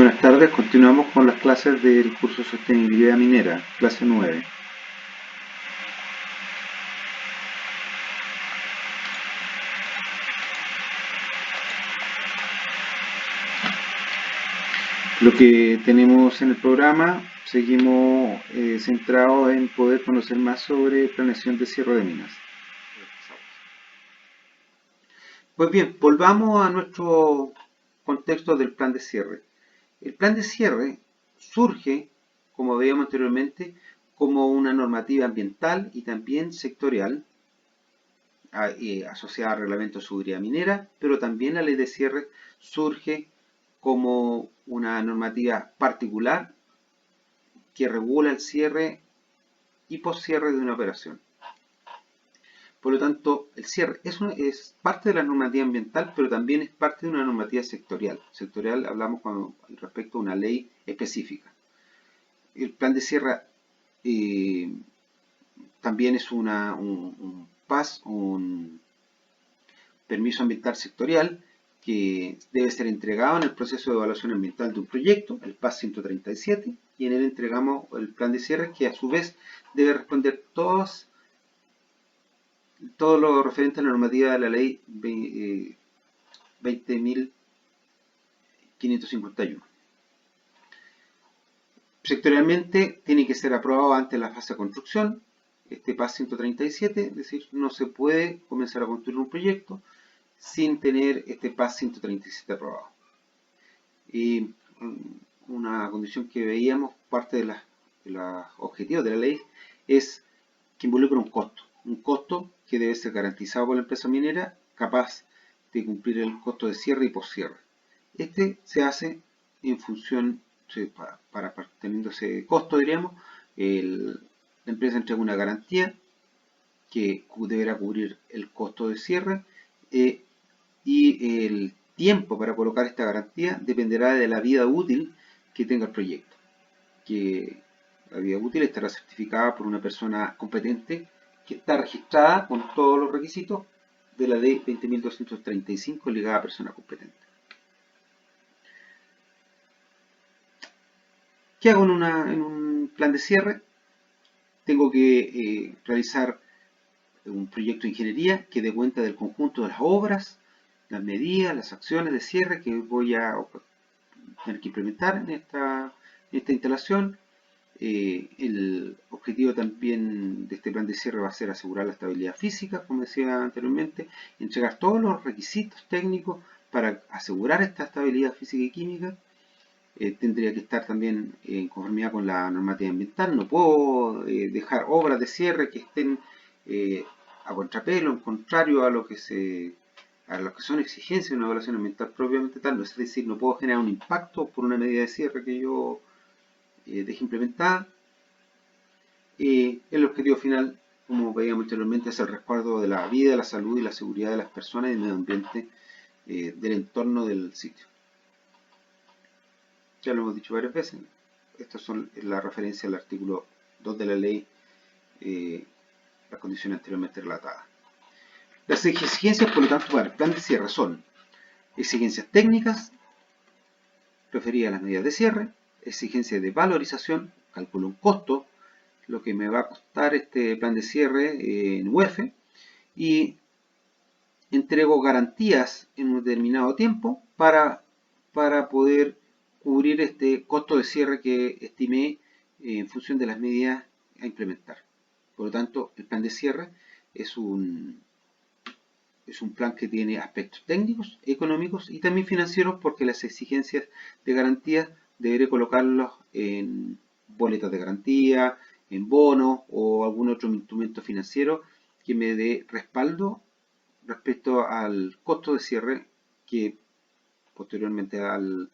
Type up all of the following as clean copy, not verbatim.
Buenas tardes, continuamos con las clases del curso Sostenibilidad Minera, clase 9. Lo que tenemos en el programa, seguimos centrados en poder conocer más sobre planeación de cierre de minas. Pues bien, volvamos a nuestro contexto del plan de cierre. El plan de cierre surge, como veíamos anteriormente, como una normativa ambiental y también sectorial asociada al reglamento de seguridad minera, pero también la ley de cierre surge como una normativa particular que regula el cierre y poscierre de una operación. Por lo tanto, el cierre es parte de la normativa ambiental, pero también es parte de una normativa sectorial. Sectorial hablamos respecto a una ley específica. El plan de cierre también es un PAS, un permiso ambiental sectorial, que debe ser entregado en el proceso de evaluación ambiental de un proyecto, el PAS 137, y en él entregamos el plan de cierre, que a su vez debe responder todo lo referente a la normativa de la ley 20.551. Sectorialmente tiene que ser aprobado antes de la fase de construcción, este PAS 137, es decir, no se puede comenzar a construir un proyecto sin tener este PAS 137 aprobado. Y una condición que veíamos, parte de los objetivos de la ley, es que involucra un costo que debe ser garantizado por la empresa minera, capaz de cumplir el costo de cierre y poscierre. Este se hace en función, para teniendo ese costo, diríamos, la empresa entrega una garantía que deberá cubrir el costo de cierre y el tiempo para colocar esta garantía dependerá de la vida útil que tenga el proyecto. Que la vida útil estará certificada por una persona competente que está registrada con todos los requisitos de la ley 20.235 ligada a persona competente. ¿Qué hago en un plan de cierre? Tengo que realizar un proyecto de ingeniería que dé cuenta del conjunto de las obras, las medidas, las acciones de cierre que voy a tener que implementar en esta instalación. El objetivo también de este plan de cierre va a ser asegurar la estabilidad física, como decía anteriormente, entregar todos los requisitos técnicos para asegurar esta estabilidad física y química. Tendría que estar también en conformidad con la normativa ambiental. No puedo dejar obras de cierre que estén a contrapelo, en contrario a lo que son exigencias de una evaluación ambiental propiamente tal. Es decir, no puedo generar un impacto por una medida de cierre que yo deje implementada. El objetivo final, como veíamos anteriormente, es el resguardo de la vida, la salud y la seguridad de las personas y del medio ambiente del entorno del sitio. Ya lo hemos dicho varias veces. Estas son la referencia al artículo 2 de la ley, las condiciones anteriormente relatadas. Las exigencias, por lo tanto, para el plan de cierre son exigencias técnicas referidas a las medidas de cierre, exigencias de valorización, calculo un costo, lo que me va a costar este plan de cierre en UEF, y entrego garantías en un determinado tiempo para poder cubrir este costo de cierre que estimé en función de las medidas a implementar. Por lo tanto, el plan de cierre es un plan que tiene aspectos técnicos, económicos y también financieros, porque las exigencias de garantía deberé colocarlos en boletas de garantía, en bonos o algún otro instrumento financiero que me dé respaldo respecto al costo de cierre, que posteriormente al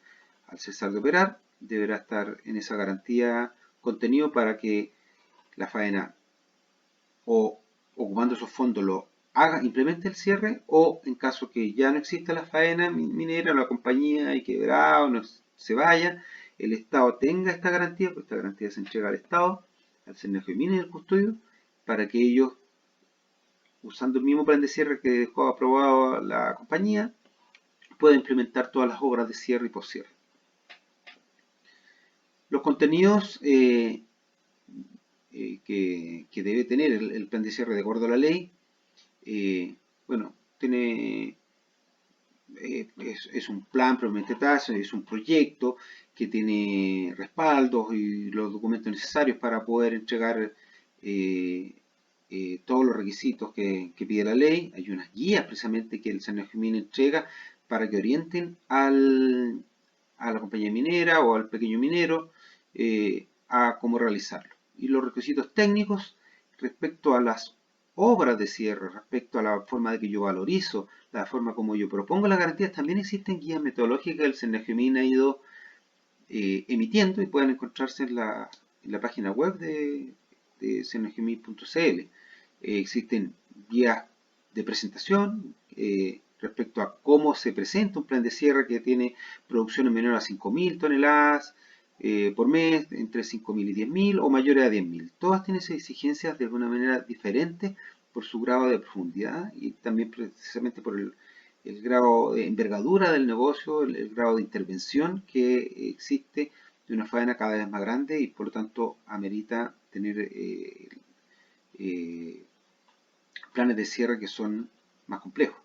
cesar de operar deberá estar en esa garantía contenido para que la faena, o ocupando esos fondos, implemente el cierre, o en caso que ya no exista la faena minera, la compañía y quebrado, no se vaya, el Estado tenga esta garantía, porque esta garantía se entrega al Estado, al CNF Minas y al custodio, para que ellos, usando el mismo plan de cierre que dejó aprobado la compañía, pueda implementar todas las obras de cierre y poscierre. Los contenidos que debe tener el plan de cierre de acuerdo a la ley, bueno, tiene es un plan propiamente tal, es un proyecto que tiene respaldos y los documentos necesarios para poder entregar todos los requisitos que pide la ley. Hay unas guías precisamente que el SENAGEMIN entrega para que orienten a la compañía minera o al pequeño minero a cómo realizarlo. Y los requisitos técnicos respecto a las obras de cierre, respecto a la forma de que yo valorizo, la forma como yo propongo las garantías, también existen guías metodológicas que el SENAGEMIN ha ido emitiendo y pueden encontrarse en la página web de senagemin.cl. Existen guías de presentación respecto a cómo se presenta un plan de cierre que tiene producciones menores a 5.000 toneladas por mes, entre 5.000 y 10.000 o mayores a 10.000. Todas tienen esas exigencias de alguna manera diferentes por su grado de profundidad y también precisamente por el grado de envergadura del negocio, el grado de intervención que existe de una faena cada vez más grande y por lo tanto amerita tener planes de cierre que son más complejos.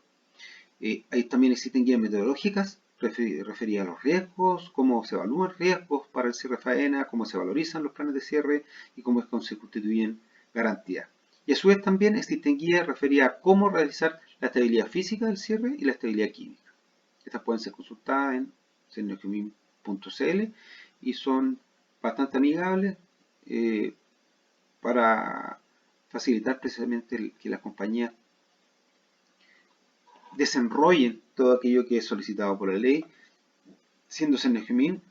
Ahí también existen guías metodológicas referidas a los riesgos, cómo se evalúan riesgos para el cierre de faena, cómo se valorizan los planes de cierre y cómo se constituyen garantías. Y a su vez también existen guías referidas a cómo realizar la estabilidad física del cierre y la estabilidad química. Estas pueden ser consultadas en senagemin.cl y son bastante amigables para facilitar precisamente que las compañías desenrollen todo aquello que es solicitado por la ley, siendo SENAGEMIN,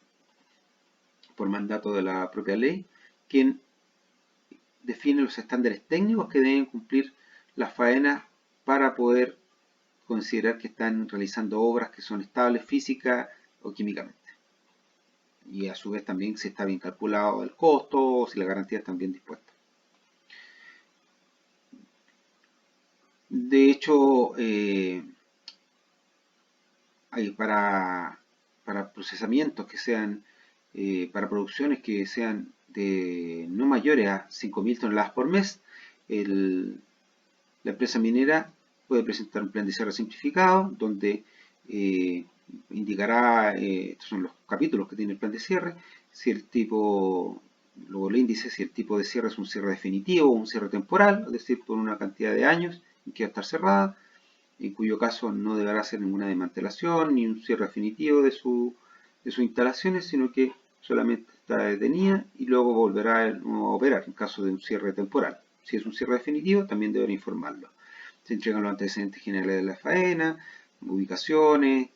por mandato de la propia ley, quien define los estándares técnicos que deben cumplir las faenas para poder considerar que están realizando obras que son estables física o químicamente. Y a su vez también si está bien calculado el costo o si las garantías están bien dispuestas. De hecho, hay para procesamientos que sean, para producciones que sean de no mayores a 5.000 toneladas por mes, la empresa minera puede presentar un plan de cierre simplificado donde indicará, estos son los capítulos que tiene el plan de cierre, si el tipo, luego el índice, si el tipo de cierre es un cierre definitivo o un cierre temporal, es decir, por una cantidad de años en que va a estar cerrada, en cuyo caso no deberá hacer ninguna desmantelación ni un cierre definitivo de sus instalaciones, sino que solamente está detenida y luego volverá a operar en caso de un cierre temporal. Si es un cierre definitivo, también deberá informarlo. Se entregan los antecedentes generales de la faena, ubicaciones,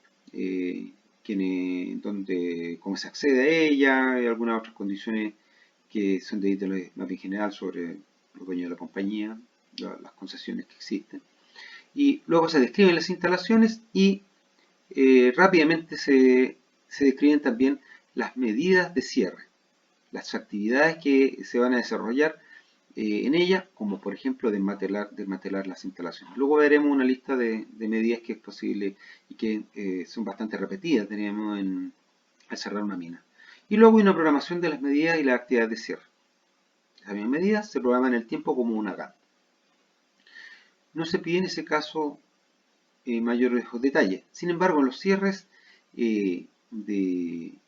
cómo se accede a ella y algunas otras condiciones que son de índole más bien general sobre los dueños de la compañía, las concesiones que existen. Y luego se describen las instalaciones y rápidamente se describen también las medidas de cierre, las actividades que se van a desarrollar en ella, como por ejemplo desmantelar las instalaciones. Luego veremos una lista de medidas que es posible y que son bastante repetidas, teníamos al cerrar una mina. Y luego hay una programación de las medidas y las actividades de cierre. Esas mismas medidas se programan en el tiempo como una GAN. No se pide en ese caso mayores detalles. Sin embargo, en los cierres de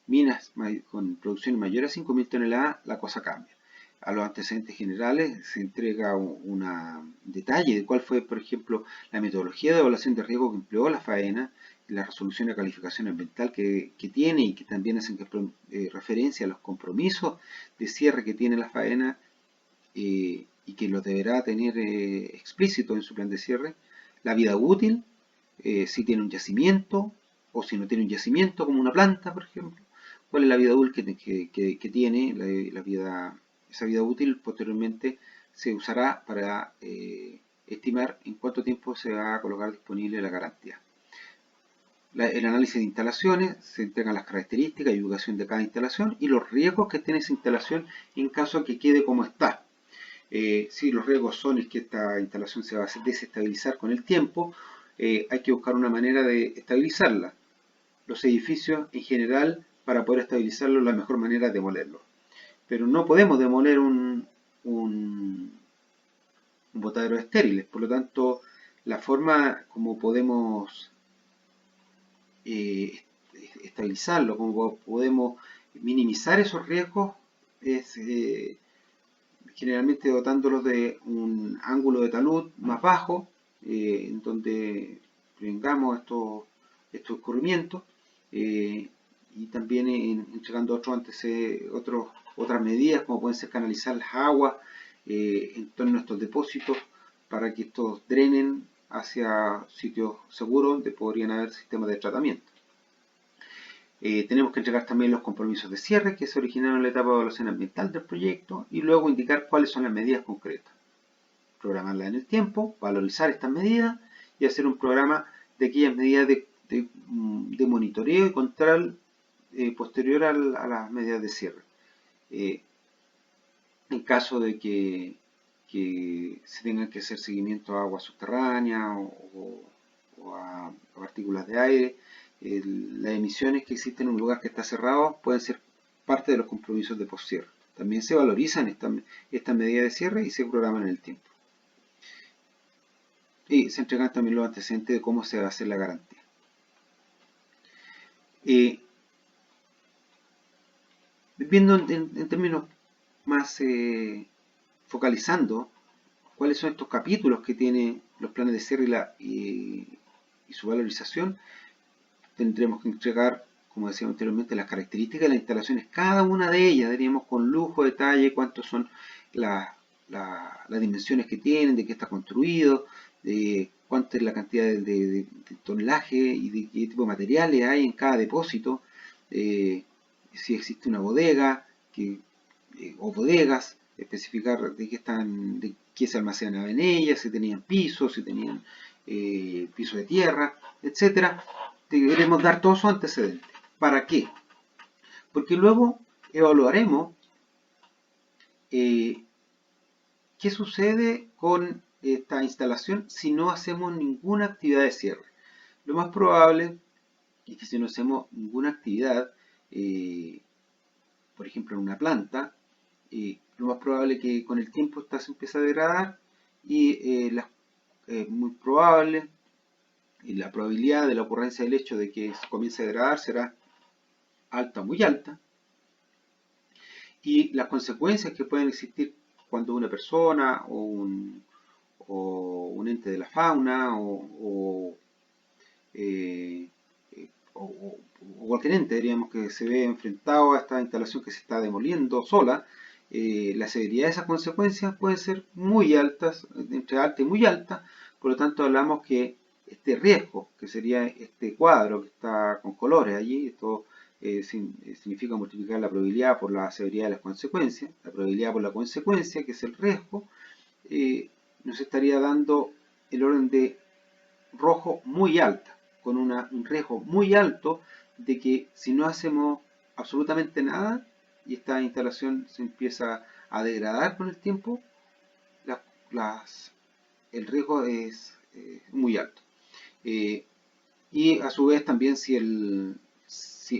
minas con producción mayor a 5.000 toneladas, la cosa cambia. A los antecedentes generales se entrega un detalle de cuál fue, por ejemplo, la metodología de evaluación de riesgo que empleó la faena, la resolución de calificación ambiental que tiene y que también hacen referencia a los compromisos de cierre que tiene la faena y que lo deberá tener explícito en su plan de cierre. La vida útil, si tiene un yacimiento o si no tiene un yacimiento como una planta, por ejemplo. ¿Cuál es la vida útil que tiene? Esa vida útil posteriormente se usará para estimar en cuánto tiempo se va a colocar disponible la garantía. El análisis de instalaciones, se entregan las características y ubicación de cada instalación y los riesgos que tiene esa instalación en caso de que quede como está. Si los riesgos son es que esta instalación se va a desestabilizar con el tiempo, hay que buscar una manera de estabilizarla. Los edificios en general para poder estabilizarlo. La mejor manera es demolerlo. Pero no podemos demoler un botadero estéril. Por lo tanto, la forma como podemos estabilizarlo, como podemos minimizar esos riesgos, es generalmente dotándolos de un ángulo de talud más bajo, en donde prevengamos estos escurrimientos, y también entregando otras medidas, como pueden ser canalizar las aguas en torno a estos depósitos para que estos drenen hacia sitios seguros donde podrían haber sistemas de tratamiento. Tenemos que entregar también los compromisos de cierre que se originaron en la etapa de evaluación ambiental del proyecto y luego indicar cuáles son las medidas concretas. Programarlas en el tiempo, valorizar estas medidas y hacer un programa de aquellas medidas de monitoreo y control posterior a las medidas de cierre. En caso de que se tengan que hacer seguimiento a aguas subterráneas o a partículas de aire, las emisiones que existen en un lugar que está cerrado pueden ser parte de los compromisos de postcierre. También se valorizan estas medidas de cierre y se programan en el tiempo. Y se entregan también los antecedentes de cómo se va a hacer la garantía. Viendo en términos más focalizando cuáles son estos capítulos que tienen los planes de cierre y su valorización, tendremos que entregar, como decíamos anteriormente, las características de las instalaciones, cada una de ellas, diríamos con lujo, detalle, cuántos son las dimensiones que tienen, de qué está construido, de cuánta es la cantidad de tonelaje y de qué tipo de materiales hay en cada depósito, si existe una bodega o bodegas, especificar de qué se almacenaba en ellas, si tenían pisos, si tenían piso de tierra, etcétera. Queremos dar todos sus antecedentes. ¿Para qué? Porque luego evaluaremos qué sucede con esta instalación si no hacemos ninguna actividad de cierre. Lo más probable es que si no hacemos ninguna actividad, por ejemplo en una planta, lo más probable es que con el tiempo esta se empiece a degradar y muy probable y la probabilidad de la ocurrencia del hecho de que comience a degradar será alta o muy alta, y las consecuencias que pueden existir cuando una persona o un ente de la fauna o cualquier ente, diríamos, que se ve enfrentado a esta instalación que se está demoliendo sola, la severidad de esas consecuencias pueden ser muy altas, entre alta y muy alta. Por lo tanto hablamos que este riesgo, que sería este cuadro que está con colores allí, esto significa multiplicar la probabilidad por la severidad de las consecuencias, la probabilidad por la consecuencia, que es el riesgo, nos estaría dando el orden de rojo muy alta, con un riesgo muy alto de que si no hacemos absolutamente nada y esta instalación se empieza a degradar con el tiempo, el riesgo es muy alto. Y a su vez también si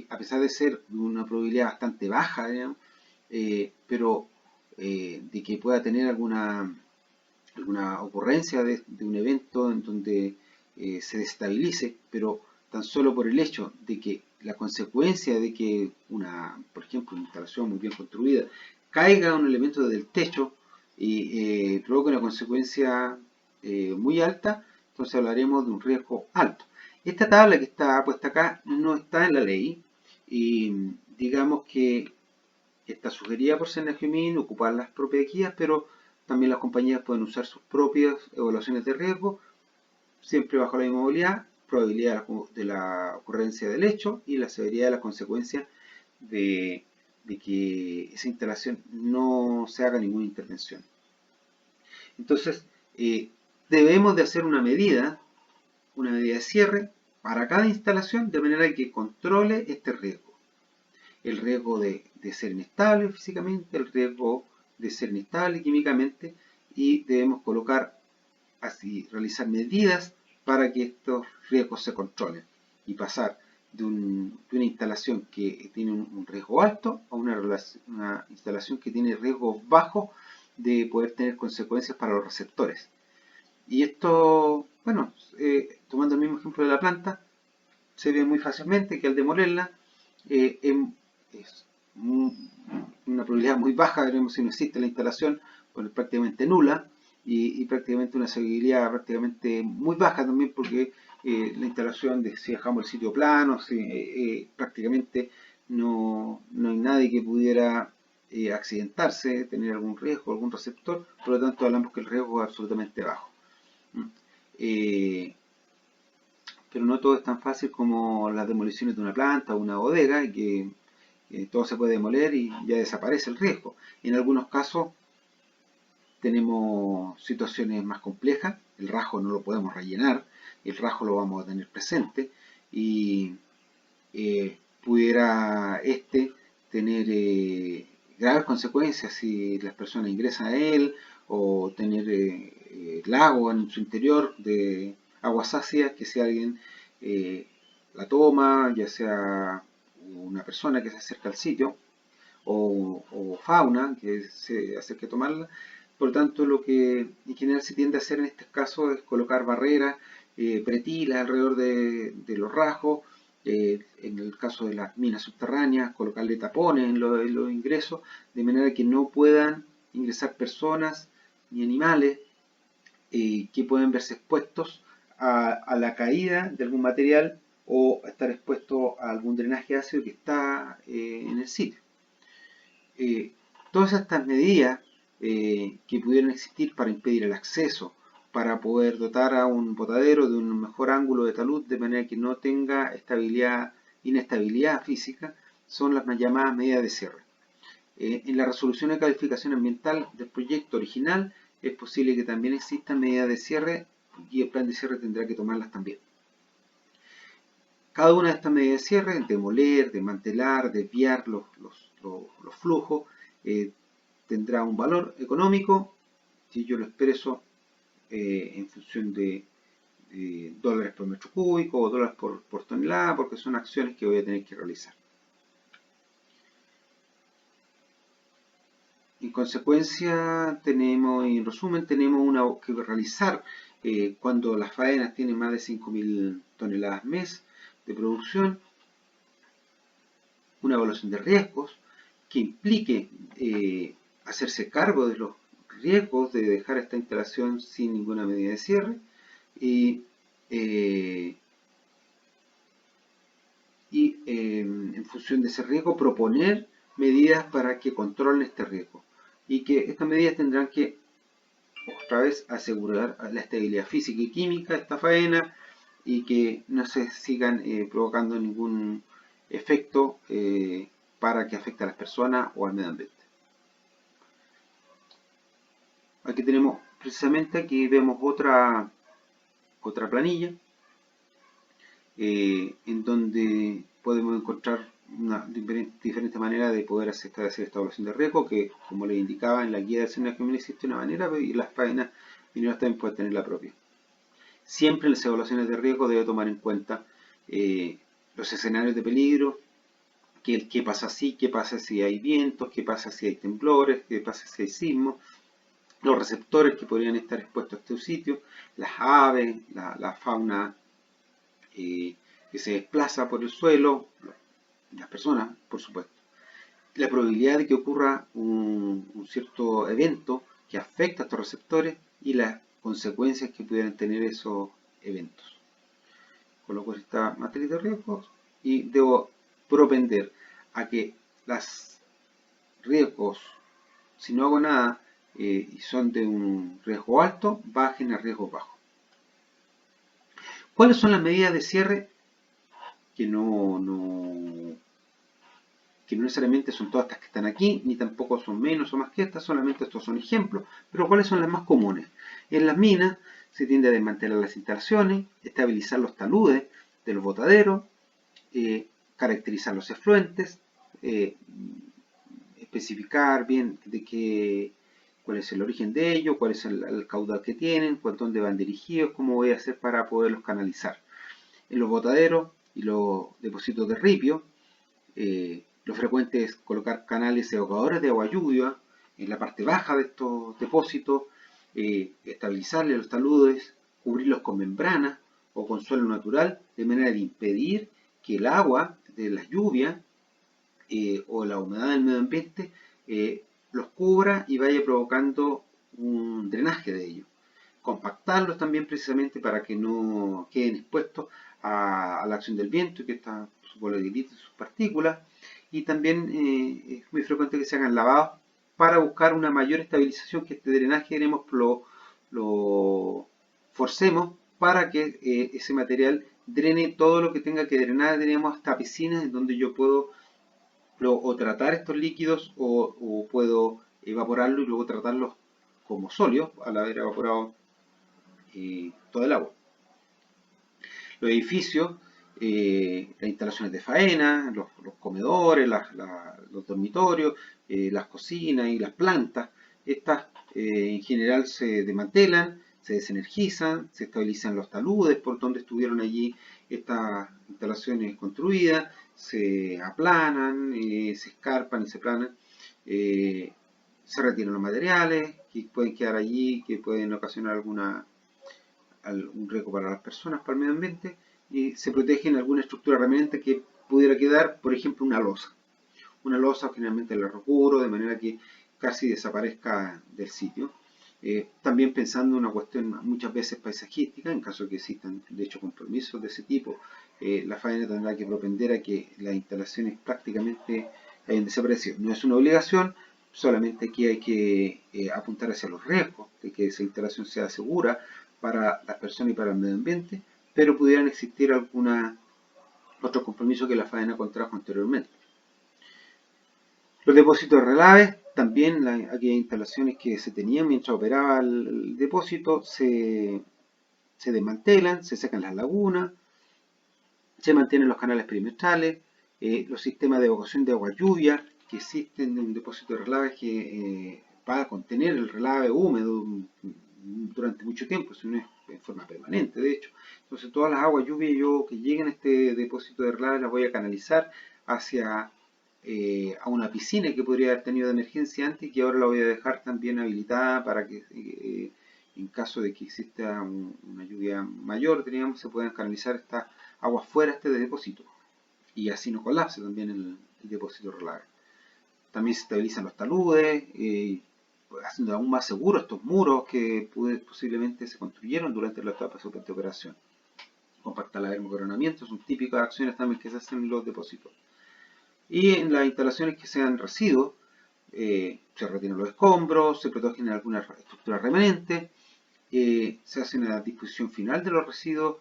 a pesar de ser una probabilidad bastante baja, digamos, pero de que pueda tener alguna ocurrencia de un evento en donde se desestabilice, pero tan solo por el hecho de que la consecuencia de que por ejemplo, una instalación muy bien construida caiga un elemento del techo y provoque una consecuencia muy alta, entonces hablaremos de un riesgo alto. Esta tabla que está puesta acá no está en la ley y digamos que está sugerida por Senagemin ocupar las propias guías, pero también las compañías pueden usar sus propias evaluaciones de riesgo, siempre bajo la misma probabilidad de la ocurrencia del hecho y la severidad de las consecuencias de que esa instalación no se haga ninguna intervención. Entonces, debemos de hacer una medida de cierre para cada instalación de manera que controle este riesgo. El riesgo de ser inestable físicamente, el riesgo de ser inestable químicamente, y debemos realizar medidas para que estos riesgos se controlen y pasar de una instalación que tiene un riesgo alto a una instalación que tiene riesgos bajos de poder tener consecuencias para los receptores. Y esto, bueno, tomando el mismo ejemplo de la planta, se ve muy fácilmente que al demolerla es una probabilidad muy baja, veremos si no existe la instalación, bueno, prácticamente nula, y prácticamente una seguridad prácticamente muy baja también, porque la instalación, si dejamos el sitio plano, prácticamente no hay nadie que pudiera accidentarse, tener algún riesgo, algún receptor, por lo tanto hablamos que el riesgo es absolutamente bajo. Pero no todo es tan fácil como las demoliciones de una planta o una bodega, que todo se puede demoler y ya desaparece el riesgo. En algunos casos tenemos situaciones más complejas, el rajo no lo podemos rellenar, el rajo lo vamos a tener presente y pudiera tener graves consecuencias si las personas ingresan a él, o tener lago en su interior de aguas ácidas que si alguien la toma, ya sea una persona que se acerca al sitio o fauna que se acerque a tomarla. Por lo tanto, lo que en general se tiende a hacer en este caso es colocar barreras, pretilas alrededor de los rajos, en el caso de las minas subterráneas, colocarle tapones en los ingresos, de manera que no puedan ingresar personas ni animales que pueden verse expuestos a la caída de algún material o estar expuestos a algún drenaje ácido que está en el sitio. Todas estas medidas que pudieran existir para impedir el acceso, para poder dotar a un botadero de un mejor ángulo de talud de manera que no tenga inestabilidad física, son las llamadas medidas de cierre. En la resolución de calificación ambiental del proyecto original es posible que también existan medidas de cierre y el plan de cierre tendrá que tomarlas también. Cada una de estas medidas de cierre, demoler, desmantelar, desviar los flujos, tendrá un valor económico, si yo lo expreso en función de dólares por metro cúbico o dólares por tonelada, porque son acciones que voy a tener que realizar. En consecuencia, en resumen, tenemos que realizar cuando las faenas tienen más de 5.000 toneladas mes de producción, una evaluación de riesgos que implique hacerse cargo de los riesgos de dejar esta instalación sin ninguna medida de cierre y en función de ese riesgo proponer medidas para que controlen este riesgo, y que estas medidas tendrán que otra vez asegurar la estabilidad física y química de esta faena y que no se sigan provocando ningún efecto para que afecte a las personas o al medio ambiente. Aquí tenemos, precisamente aquí vemos otra planilla en donde podemos encontrar una diferente manera de poder hacer esta evaluación de riesgo, que como les indicaba en la guía de escenario criminal existe una manera, y las páginas mineras también pueden tener la propia. Siempre en las evaluaciones de riesgo debe tomar en cuenta los escenarios de peligro, qué pasa qué pasa si hay vientos, qué pasa si hay temblores, qué pasa si hay sismos, los receptores que podrían estar expuestos a este sitio, las aves, la fauna que se desplaza por el suelo, las personas, por supuesto. La probabilidad de que ocurra un cierto evento que afecta a estos receptores y las consecuencias que pudieran tener esos eventos. Coloco esta matriz de riesgos y debo propender a que los riesgos, si no hago nada y son de un riesgo alto, bajen a riesgo bajo. ¿Cuáles son las medidas de cierre? Que no necesariamente son todas estas que están aquí, ni tampoco son menos o más que estas, solamente estos son ejemplos. Pero ¿cuáles son las más comunes? En las minas se tiende a desmantelar las instalaciones, estabilizar los taludes de los botaderos, caracterizar los efluentes, especificar bien cuál es el origen de ellos, cuál es el caudal que tienen, dónde van dirigidos, cómo voy a hacer para poderlos canalizar. En los botaderos, y los depósitos de ripio. Lo frecuente es colocar canales evocadores de agua lluvia en la parte baja de estos depósitos, estabilizarle los taludes, cubrirlos con membrana o con suelo natural, de manera de impedir que el agua de las lluvias o la humedad del medio ambiente los cubra y vaya provocando un drenaje de ellos. Compactarlos también precisamente para que no queden expuestos a la acción del viento y que su volatilidad y sus partículas. Y también es muy frecuente que se hagan lavados para buscar una mayor estabilización, que este drenaje lo forcemos para que ese material drene todo lo que tenga que drenar. Tenemos hasta piscinas en donde yo puedo o tratar estos líquidos o puedo evaporarlo y luego tratarlos como sólidos al haber evaporado todo el agua. Los edificios, las instalaciones de faena, los comedores, los dormitorios, las cocinas y las plantas, estas en general se desmantelan, se desenergizan, se estabilizan los taludes por donde estuvieron allí estas instalaciones construidas, se aplanan, se escarpan y se planan, se retiran los materiales que pueden quedar allí, que pueden ocasionar un riesgo para las personas, para el medio ambiente, y se protege en alguna estructura remanente que pudiera quedar, por ejemplo, una losa. Una losa generalmente la recubro de manera que casi desaparezca del sitio. También pensando en una cuestión muchas veces paisajística, en caso de que existan de hecho compromisos de ese tipo, la faena tendrá que propender a que las instalaciones prácticamente hayan desaparecido. No es una obligación, solamente aquí hay que apuntar hacia los riesgos de que esa instalación sea segura para las personas y para el medio ambiente, pero pudieran existir otros compromisos que la faena contrajo anteriormente. Los depósitos de relaves, también aquellas instalaciones que se tenían mientras operaba el depósito, se desmantelan, se secan las lagunas, se mantienen los canales perimetrales, los sistemas de evacuación de agua lluvia que existen en un depósito de relaves que va a contener el relave húmedo durante mucho tiempo, si no es en forma permanente de hecho. Entonces todas las aguas lluvia que lleguen a este depósito de relaves las voy a canalizar hacia a una piscina que podría haber tenido de emergencia antes y que ahora la voy a dejar también habilitada para que en caso de que exista una lluvia mayor, digamos, se puedan canalizar estas aguas fuera de este depósito y así no colapse también el depósito de relave. También se estabilizan los taludes, haciendo aún más seguros estos muros que posiblemente se construyeron durante la etapa de operación. Compactar el coronamiento son típicas acciones también que se hacen en los depósitos. Y en las instalaciones que sean residuos, se retiran los escombros, se protegen algunas estructuras remanentes, se hace una disposición final de los residuos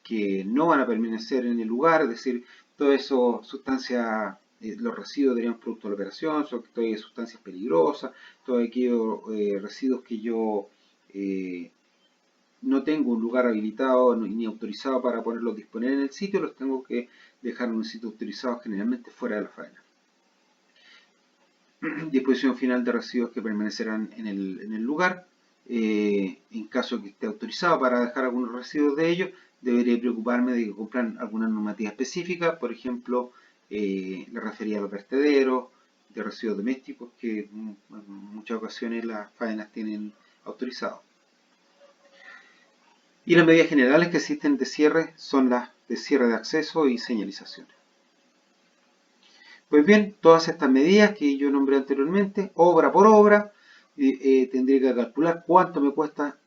que no van a permanecer en el lugar, es decir, todas esas sustancias, los residuos deberían producto de la operación, son todas sustancias peligrosas, todos aquellos residuos que yo no tengo un lugar habilitado ni autorizado para poderlos disponer en el sitio, los tengo que dejar en un sitio autorizado, generalmente fuera de la faena. Disposición final de residuos que permanecerán en el lugar. En caso que esté autorizado para dejar algunos residuos de ellos, debería preocuparme de que cumplan alguna normativa específica, por ejemplo, le refería a los vertederos de residuos domésticos que en muchas ocasiones las faenas tienen autorizados. Y las medidas generales que existen de cierre son las de cierre de acceso y señalizaciones. Pues bien, todas estas medidas que yo nombré anteriormente, obra por obra, tendré que calcular cuánto me cuesta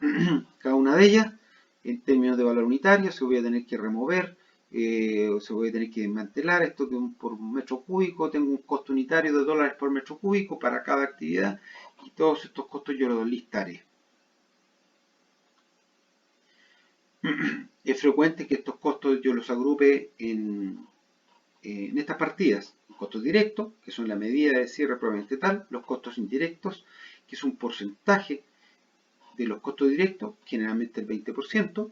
cada una de ellas en términos de valor unitario, se voy a tener que remover, o se voy a tener que desmantelar esto que por metro cúbico, tengo un costo unitario de dólares por metro cúbico para cada actividad y todos estos costos yo los listaré. Es frecuente que estos costos yo los agrupe en estas partidas, costos directos, que son la medida de cierre probablemente tal, los costos indirectos, que es un porcentaje de los costos directos, generalmente el 20%,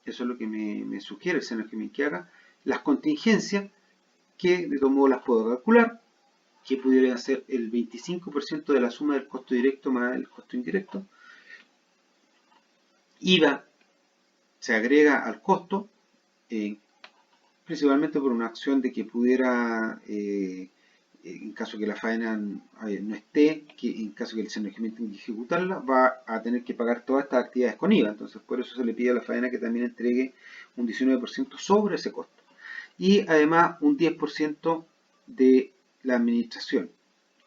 eso es lo que me sugiere el seno que haga, las contingencias, que de todo modo las puedo calcular, que pudieran ser el 25% de la suma del costo directo más el costo indirecto, IVA se agrega al costo, principalmente por una acción de que pudiera, en caso que la faena no esté, que en caso que el Cernagimen tenga que ejecutarla, va a tener que pagar todas estas actividades con IVA. Entonces, por eso se le pide a la faena que también entregue un 19% sobre ese costo. Y además un 10% de la administración,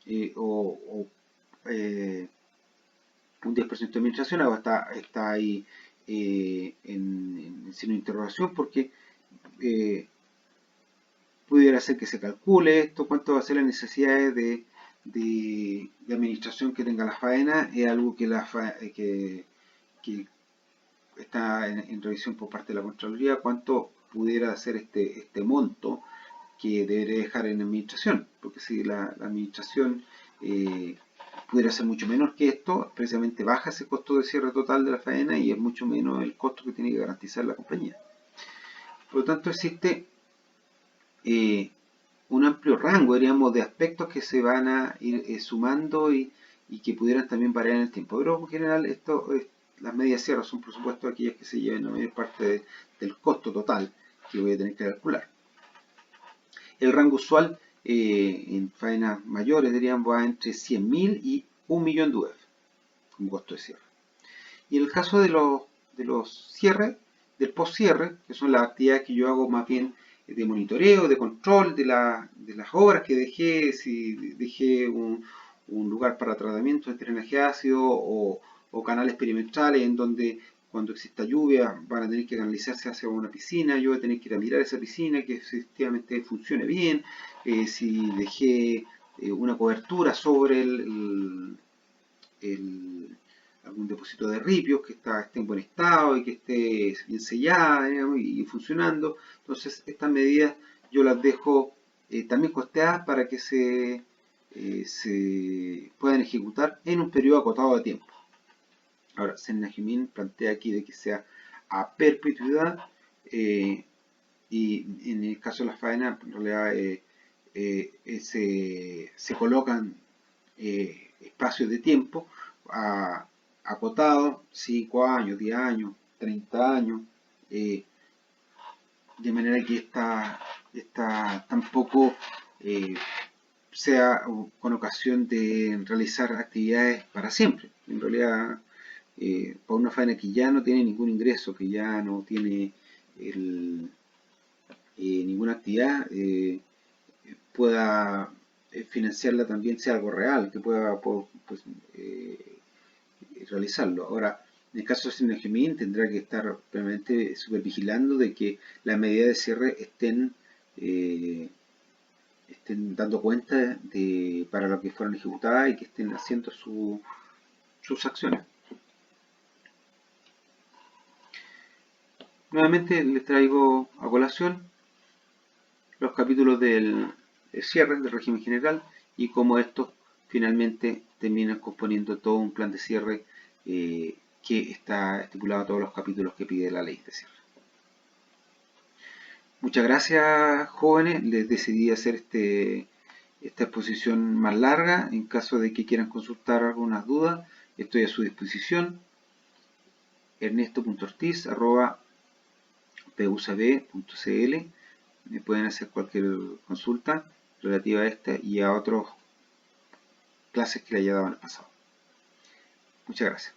un 10% de administración. Ahora está ahí en signo de interrogación, porque pudiera ser que se calcule esto, cuánto va a ser las necesidades de administración que tenga la faena. Es algo que, que está en revisión por parte de la Contraloría, cuánto pudiera ser este monto que debería dejar en administración, porque si la administración pudiera ser mucho menor que esto, precisamente baja ese costo de cierre total de la faena y es mucho menos el costo que tiene que garantizar la compañía. Por lo tanto, existe un amplio rango, diríamos, de aspectos que se van a ir sumando y que pudieran también variar en el tiempo. Pero en general las medidas cierre son por supuesto aquellas que se lleven la mayor parte del costo total que voy a tener que calcular. El rango usual en faenas mayores, diríamos, va entre 100.000 y 1.000.000 de UF como costo de cierre. Y en el caso de los cierres, del post-cierre, que son las actividades que yo hago más bien de monitoreo, de control de las obras que dejé, si dejé un lugar para tratamiento de drenaje ácido o canales perimetrales en donde cuando exista lluvia van a tener que canalizarse hacia una piscina, yo voy a tener que ir a mirar esa piscina que efectivamente funcione bien. Si dejé una cobertura sobre algún depósito de ripios que esté en buen estado y que esté bien sellada, digamos, y funcionando, entonces estas medidas yo las dejo también costeadas para que se puedan ejecutar en un periodo acotado de tiempo. Ahora, Cernagimen plantea aquí de que sea a perpetuidad, y en el caso de la faena, en realidad se colocan espacios de tiempo acotados, 5 años, 10 años, 30 años, de manera que esta tampoco sea con ocasión de realizar actividades para siempre. En realidad, para una faena que ya no tiene ningún ingreso, que ya no tiene ninguna actividad, pueda financiarla también sea algo real, que pueda pues, realizarlo. Ahora, en el caso de Cernagimen tendrá que estar permanentemente supervigilando de que las medidas de cierre estén dando cuenta para lo que fueron ejecutadas y que estén haciendo sus acciones. Nuevamente les traigo a colación los capítulos del cierre del régimen general y cómo estos finalmente terminan componiendo todo un plan de cierre que está estipulado en todos los capítulos que pide la ley de cierre. Muchas gracias, jóvenes. Les decidí hacer esta exposición más larga. En caso de que quieran consultar algunas dudas, estoy a su disposición. ernesto.ortiz@pucb.cl. Me pueden hacer cualquier consulta relativa a esta y a otras clases que le haya dado en el pasado. Muchas gracias.